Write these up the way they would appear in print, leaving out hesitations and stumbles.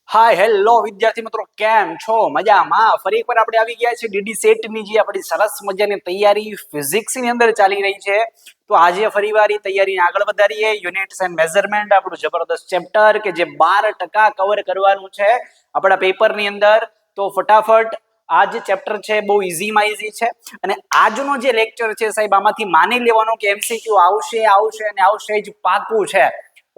Hi hello વિદ્યાર્થી મિત્રો, કેમ છો? મજામાં? ફરી એકવાર આપણે આવી ગયા છે ડીડી સેટ ની જે આપણી સરસ મજાની તૈયારી ફિઝિક્સ ની અંદર ચાલી રહી છે. તો આજે ફરીવાર એ તૈયારીને આગળ વધારીએ. યુનિટ્સ એન્ડ મેઝરમેન્ટ આપણું જબરદસ્ત ચેપ્ટર કે જે 12% કવર કરવાનું છે આપણા પેપરની અંદર. તો ફટાફટ આ જે ચેપ્ટર છે બહુ ઇઝીમાં ઇઝી છે અને આજનો જે લેક્ચર છે સાહેબ આમાંથી માની લેવાનું કે એમસીક્યુ આવશે અને આવશે જ પાકું છે.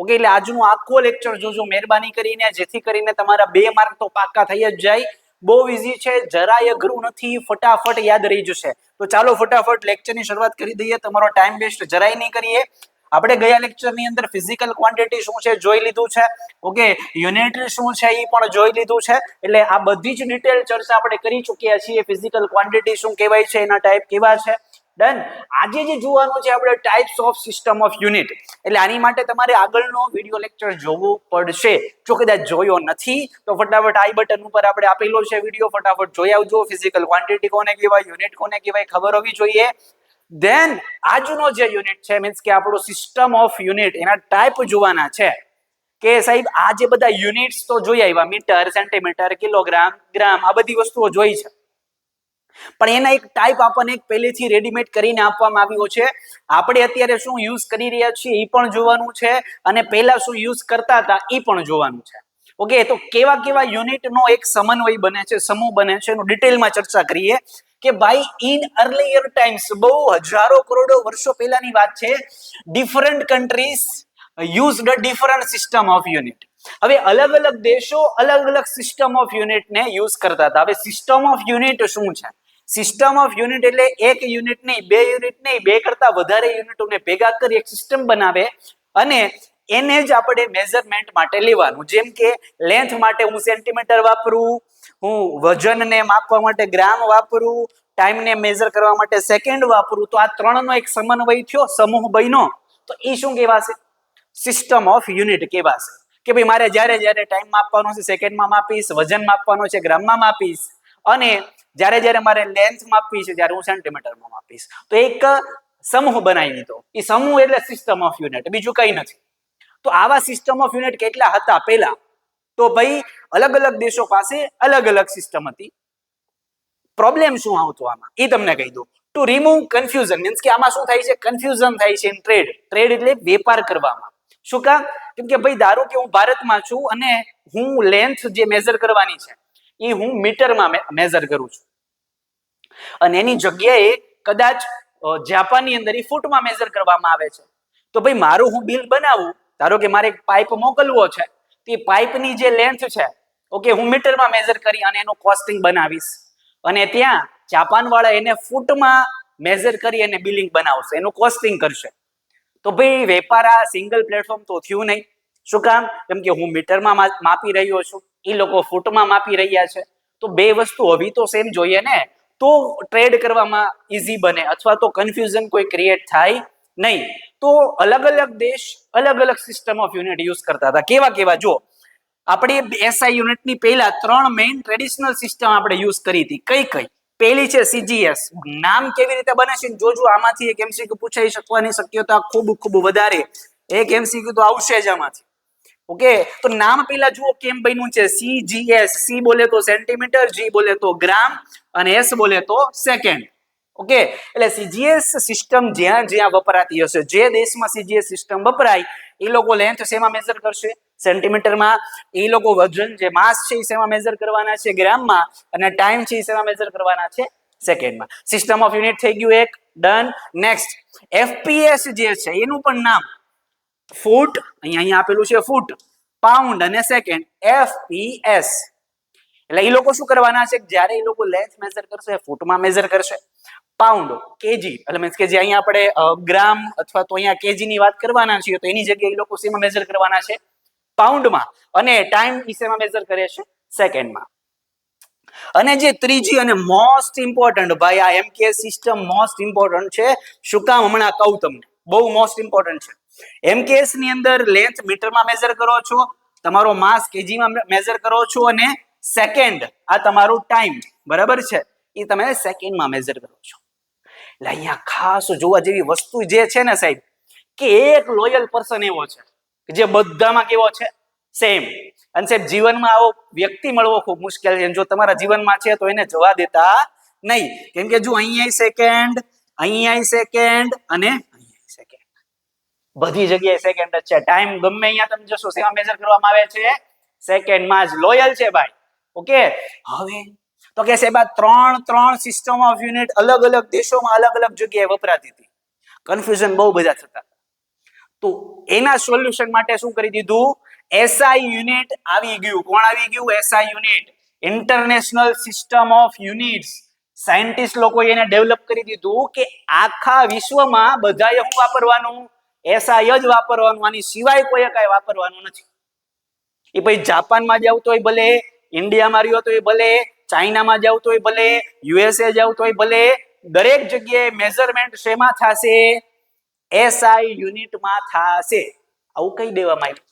ઓકે, એટલે આજનું આખો લેક્ચર જોજો મહેરબાની કરીને, જેથી કરીને તમારા 2 માર્ક તો પાક્કા થઈ જ જાય. બહુ ઈઝી છે, જરાય અઘરું નથી, ફટાફટ યાદ રહી જશે. તો ચાલો ફટાફટ લેક્ચરની શરૂઆત કરી દઈએ. તમારો ટાઈમ વેસ્ટ જરાય નહીં કરીએ. આપણે ગયા લેક્ચરની અંદર ફિઝિકલ ક્વોન્ટિટી શું છે જોઈ લીધું છે. ઓકે, યુનિટ શું છે એ પણ જોઈ લીધું છે. એટલે આ બધી જ ડિટેલ ચર્ચા આપણે કરી ચૂક્યા છીએ. ફિઝિકલ ક્વોન્ટિટી શું કહેવાય છે, એના ટાઈપ કેવા છે. ડન. આજે જે જોવાનું છે આપણે types of system of unit. એટલે આની માટે તમારે આગળનો વિડિયો લેક્ચર જોવો પડશે. જો કદાચ જોયો નથી તો ફટાફટ આઈ બટન ઉપર આપણે આપેલો છે વિડિયો, ફટાફટ જોઈ આવજો. ફિઝિકલ ક્વોન્ટિટી કોને કહેવાય, યુનિટ કોને કહેવાય ખબર હોવી જોઈએ. ધેન આજનો જે યુનિટ છે મીન્સ કે આપણો સિસ્ટમ ઓફ યુનિટ, એના ટાઈપ જોવાના છે. કે સાહેબ આ જે બધા યુનિટ્સ તો જોઈ આવ્યા, મીટર, સેન્ટીમીટર, કિલોગ્રામ, ગ્રામ, આ બધી વસ્તુઓ જોઈ છે. પણ એના એક ટાઈપ આપણને પહેલેથી રેડીમેડ કરીને આપવામાં આવ્યો છે. આપણે અત્યારે શું યુઝ કરી રહ્યા છીએ એ પણ જોવાનું છે અને પહેલા શું યુઝ કરતા હતા એ પણ જોવાનું છે. ઓકે, તો કેવા કેવા યુનિટનો એક સમન્વય બને છે, સમૂહ બને છે, એનું ડિટેલમાં ચર્ચા કરીએ. કે ભાઈ ઇન અર્લીયર ટાઈમ્સ, બહુ હજારો કરોડો વર્ષો પહેલાની વાત છે, different countries used a different system of unit. હવે અલગ અલગ દેશો અલગ અલગ સિસ્ટમ ઓફ યુનિટને યુઝ કરતા હતા. હવે સિસ્ટમ ઓફ યુનિટ શું છે? સિસ્ટમ ઓફ યુનિટ એટલે એક યુનિટ નહીં, 2 યુનિટ નહીં, 2 કરતા વધારે યુનિટોને ભેગા કરી એક સિસ્ટમ બનાવે અને એને જ આપણે મેઝરમેન્ટ માટે લેવાનું. જેમ કે લેન્થ માટે હું સેન્ટીમીટર વાપરું, હું વજનને માપવા માટે ગ્રામ વાપરું, ટાઈમને મેઝર કરવા માટે સેકન્ડ વાપરું. તો આ ત્રણનો એક સમન્વય થયો, સમૂહ બન્યો, તો એ શું કહેવાશે? સિસ્ટમ ઓફ યુનિટ કહેવાશે. કે ભાઈ મારે જ્યારે જ્યારે ટાઈમ માપવાનો છે સેકન્ડમાં માપીશ, વજન માપવાનો છે ગ્રામમાં માપીશ, અને જ્યારે જ્યારે મારે લેન્થ માપવી છે ત્યારે હું સેન્ટીમીટરમાં માપીશ. તો એક સમૂહ બનાવી દીધો. એ સમૂહ એટલે સિસ્ટમ ઓફ યુનિટ, બીજું કંઈ નથી. તો આવા સિસ્ટમ ઓફ યુનિટ કેટલા હતા પહેલા? તો ભાઈ અલગ અલગ દેશો પાસે અલગ અલગ સિસ્ટમ હતી. પ્રોબ્લેમ શું આવતો આમાં એ તમને કહી દઉં. ટુ રિમૂવ કન્ફ્યુઝન, મીન્સ કે આમાં શું થાય છે? કન્ફ્યુઝન થાય છે ઇન ટ્રેડ. ટ્રેડ એટલે વેપાર કરવામાં. શું કામ? કેમ કે ભાઈ ધારો કે હું ભારતમાં છું અને હું લેન્થ જે મેઝર કરવાની છે એ હું મીટરમાં મેઝર કરું છું અને એની જગ્યાએ કદાચ જાપાનની અંદર એ ફૂટમાં મેઝર કરવામાં આવે છે. તો ભાઈ મારું હું બિલ બનાવું, ધારો કે મારે એક પાઇપ મોકલવો છે, તો એ પાઇપની જે લેન્થ છે, ઓકે, હું મીટરમાં મેઝર કરી અને એનું કોસ્ટિંગ બનાવીશ અને ત્યાં જાપાન વાળા એને ફૂટમાં મેઝર કરી અને બિલિંગ બનાવશે, એનું કોસ્ટિંગ કરશે. તો ભાઈ વેપાર આ સિંગલ પ્લેટફોર્મ તો થયું નહીં. શું કામ? કેમ કે હું મીટરમાં માપી રહ્યો છું, એ લોકો ફૂટમાં માપી રહ્યા છે. તો બે વસ્તુ હોવી તો સેમ જોઈએ ને, તો ટ્રેડ કરવામાં ઈઝી બને અથવા તો કન્ફ્યુઝન કોઈ ક્રિએટ થાય નહીં. તો અલગ અલગ દેશ અલગ અલગ સિસ્ટમ ઓફ યુનિટ યુઝ કરતા હતા. કેવા કેવા? જો આપણે એસઆઈ યુનિટની પહેલા 3 મેઇન ટ્રેડિશનલ સિસ્ટમ આપણે યુઝ કરી હતી. કઈ કઈ? પહેલી છે સીજીએસ. નામ કેવી રીતે બને છે જોજો. આમાંથી એક એમસીક્યુ પૂછાઈ શકવાની શક્યતા ખૂબ ખૂબ વધારે. એક એમસીક્યુ તો આવશે જ આમાંથી. ઓકે, તો નામ પહેલા જુઓ કેમ બન્યું છે. સીજીએસ, સી બોલે તો સેન્ટીમીટર, જી બોલે તો ગ્રામ અને એસ બોલે તો સેકન્ડ. ઓકે, એટલે સીજીએસ સિસ્ટમ જ્યાં જ્યાં વપરાતી હશે, જે દેશમાં સીજીએસ સિસ્ટમ વપરાય એ લોકો લેન્થ શેમાં મેઝર કરશે? સેન્ટીમીટરમાં. એ લોકો વજન જે માસ છે એ શેમાં મેઝર કરવાના છે? ગ્રામમાં. અને ટાઈમ છે એ શેમાં મેઝર કરવાના છે? સેકન્ડમાં. સિસ્ટમ ઓફ યુનિટ થઈ ગયું એક. ડન. નેક્સ્ટ એફપીએસ જે છે એનું પણ નામ ફૂટ, અહીંયા આપેલું છે ફૂટ, પાઉન્ડ અને સેકન્ડ, એફપીએસ. એટલે એ લોકો શું કરવાના છે? જ્યારે એ લોકો લેન્થ મેઝર કરશે ફૂટમાં મેઝર કરશે. પાઉન્ડ, કેજી, એટલે મીન્સ કે જે અહીંયા આપણે ગ્રામ અથવા તો અહીંયા કેજી ની વાત કરવાના છીએ, તો એની જગ્યાએ એ લોકો શેમાં મેઝર કરવાના છે? પાઉન્ડમાં. અને ટાઈમ શેમાં મેઝર કરે છે? સેકન્ડમાં. અને જે ત્રીજી અને મોસ્ટ ઇમ્પોર્ટન્ટ, ભાઈ આ એમકેએસ સિસ્ટમ મોસ્ટ ઇમ્પોર્ટન્ટ છે. શું કામ? હમણાં કહું તમને. બહુ મોસ્ટ ઇમ્પોર્ટન્ટ છે. એમકેએસ ની અંદર લેન્થ મીટરમાં મેઝર કરો છો, તમારો માસ કેજીમાં મેઝર કરો છો અને સેકન્ડ આ તમારું ટાઈમ, બરાબર છે, એ તમે સેકન્ડમાં મેઝર કરો છો. એટલે અહીંયા ખાસ જોવા જેવી વસ્તુ જે છે ને સાહેબ, કે એક લોયલ પર્સન એવો છે કે જે બધામાં કેવો છે? સેમ. અને સાહેબ જીવનમાં આવો વ્યક્તિ મળવો ખૂબ મુશ્કેલ છે. જો તમારા જીવનમાં છે તો એને જવા દેતા નહીં. કેમ કે જો અહીંયા સેકન્ડ, અહીંયા સેકન્ડ અને અહીંયા સેકન્ડ, બધી જગ્યાએ સેકન્ડ જ છે. ટાઈમ ગમે અહીંયા તમે જશો શેમાં મેજર કરવામાં આવે છે? સેકન્ડમાં જ. લોયલ છે ભાઈ. ઓકે. હવે તો કે સાહેબ આ ત્રણ સિસ્ટમ ઓફ યુનિટ અલગ અલગ દેશોમાં અલગ અલગ જગ્યાએ વપરાતી હતી. કન્ફ્યુઝન બહુ બધા થતા. તો એના સોલ્યુશન માટે શું કરી દીધું? એસઆઈ યુનિટ આવી ગયું. કોણ આવી ગયું? SI unit, international system of units. Scientist લોકોએ એને ડેવલપ કરી દીધું કે આખા વિશ્વમાં બધાએ શું વાપરવાનું? એસઆઈ જ વાપરવાનું. આની સિવાય કોઈ કાંઈ વાપરવાનું નથી. એ પછી જાપાનમાં જાવ તોય ભલે, ઇન્ડિયામાં રહ્યો તોય ભલે, ચાઇનામાં જાવ તોય ભલે, યુએસએ જાવ તોય ભલે, દરેક જગ્યાએ મેઝરમેન્ટ શેમાં થશે? એસઆઈ યુનિટમાં થશે. આવું કહી દેવામાં આવ્યું.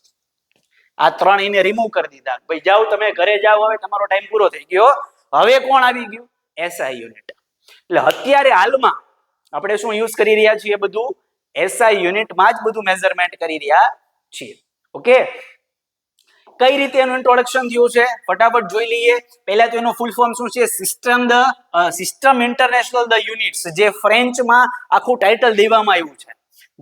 આ ત્રણ એને રિમૂવ કરી દીધા. ભાઈ જાઓ તમે ઘરે જાઓ, હવે તમારો ટાઈમ પૂરો થઈ ગયો. હવે કોણ આવી ગયું? SI unit. એટલે અત્યારે હાલમાં આપણે શું યુઝ કરી રહ્યા છીએ? બધું એસઆઈ યુનિટમાં જ બધું મેઝરમેન્ટ કરી રહ્યા છીએ. ઓકે. કઈ રીતે એનું ઇન્ટ્રોડક્શન થયું છે ફટાફટ જોઈ લઈએ. પહેલા તો એનું ફૂલ ફોર્મ શું છે? સિસ્ટમ ઇન્ટરનેશનલ ધ યુનિટ્સ, જે ફ્રેન્ચમાં આખું ટાઇટલ દેવામાં આવ્યું છે,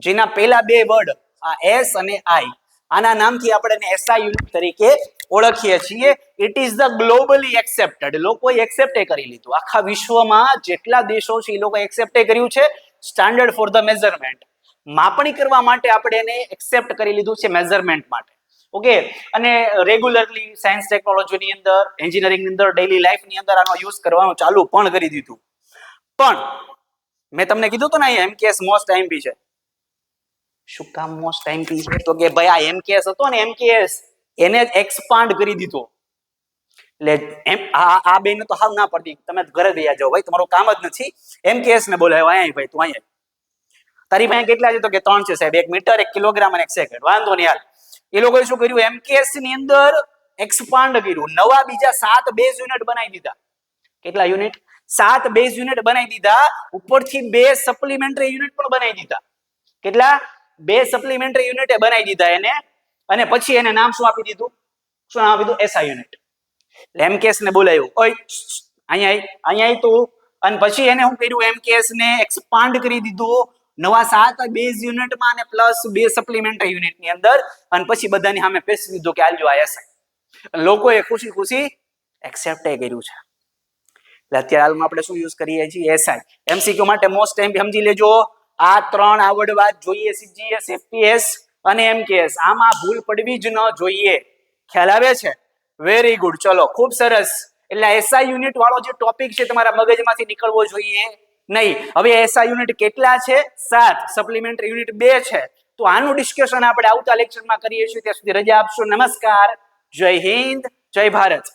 જેના પહેલા બે વર્ડ આ એસ અને આઈ, આના નામથી આપણે એસઆઈ યુનિટ તરીકે ઓળખીએ છીએ. It is the globally accepted. લોકોએ એક્સેપ્ટ કરી લીધું. આખા વિશ્વમાં જેટલા દેશો છે એ લોકો એક્સેપ્ટ કર્યું છે સ્ટાન્ડર્ડ ફોર ધ મેઝરમેન્ટ. માપણી કરવા માટે આપણે એને એક્સેપ્ટ કરી લીધું છે મેઝરમેન્ટ માટે. ઓકે. અને રેગ્યુલરલી સાયન્સ ટેકનોલોજીની અંદર, એન્જિનિયરિંગની અંદર, ડેઇલી લાઈફની અંદર આનો યુઝ કરવાનું ચાલુ પણ કરી દીધું. પણ મેં તમને કીધું હતું ને અહીંયા એમકેએસ મોસ્ટ આઈએમપી છે. શું કામ મોસ્ટ આઈએમપી છે? તો કે ભાઈ આ એમકેએસ હતો ને, એમકેએસ એને એક્સપાન્ડ કરી દીધો. એટલે આ બેને તો હાવ ના પડતી, તમે ઘરે ગયા જાઓ ભાઈ, તમારું કામ જ નથી. એમકેએસ ને બોલાવ્યો, અહીંયા ભાઈ તું અહીંયા. તારી પાસે કેટલા છે? તો કે 3 છે સાહેબ, 1 મીટર, 1 કિલોગ્રામ અને 1 સેકન્ડ. વાંધો નહીં હાલ. એ લોકોએ શું કર્યું? એમકેએસ ની અંદર એક્સપાન્ડ કર્યું. નવા બીજા 7 બેઝ યુનિટ બનાવી દીધા. કેટલા યુનિટ? 7 બેઝ યુનિટ બનાવી દીધા. ઉપરથી 2 સપ્લિમેન્ટરી યુનિટ પણ બનાવી દીધા. કેટલા? 2 સપ્લિમેન્ટરી યુનિટ બનાવી દીધા એને. અને પછી એને નામ શું આપી દીધું? શું નામ આપી દીધું? SI unit. એટલે એમકેએસ ને બોલાવ્યું, ઓય અહીંયા તું. અને પછી એને શું કર્યું? એમકેએસ ને એક્સપાન્ડ કરી દીધું નવા 7 બેઝ યુનિટમાં અને પ્લસ 2 સપ્લિમેન્ટરી યુનિટની અંદર. અને પછી બધાની સામે પેસી દીધું કે આલજો આ એસઆઈ. લોકોએ ખુશી ખુશી એક્સેપ્ટ કર્યું છે. એટલે અત્યારે હાલમાં આપણે શું યુઝ કરીએ છીએ? એસઆઈ. એમસીક્યુ માટે મોસ્ટ ટાઈમ સમજી લેજો, આ 3 આવડવા જોઈએ: સીજીએસ, એફપીએસ અને એમકેએસ. આમાં ભૂલ પડવી જ ન જોઈએ. ખ્યાલ આવે છે? Very good. ચલો, ખૂબ સરસ. એટલે એસઆઈ યુનિટ વાળો જે ટોપિક છે તમારા મગજમાંથી નીકળવો જોઈએ નહીં. હવે એસઆઈ યુનિટ કેટલા છે? 7. સપ્લિમેન્ટરી યુનિટ 2 છે. તો આનું ડિસ્કશન આપણે આવતા લેક્ચરમાં કરીએ છીએ. ત્યાં સુધી રજા આપશો. નમસ્કાર. જય હિન્દ, જય ભારત.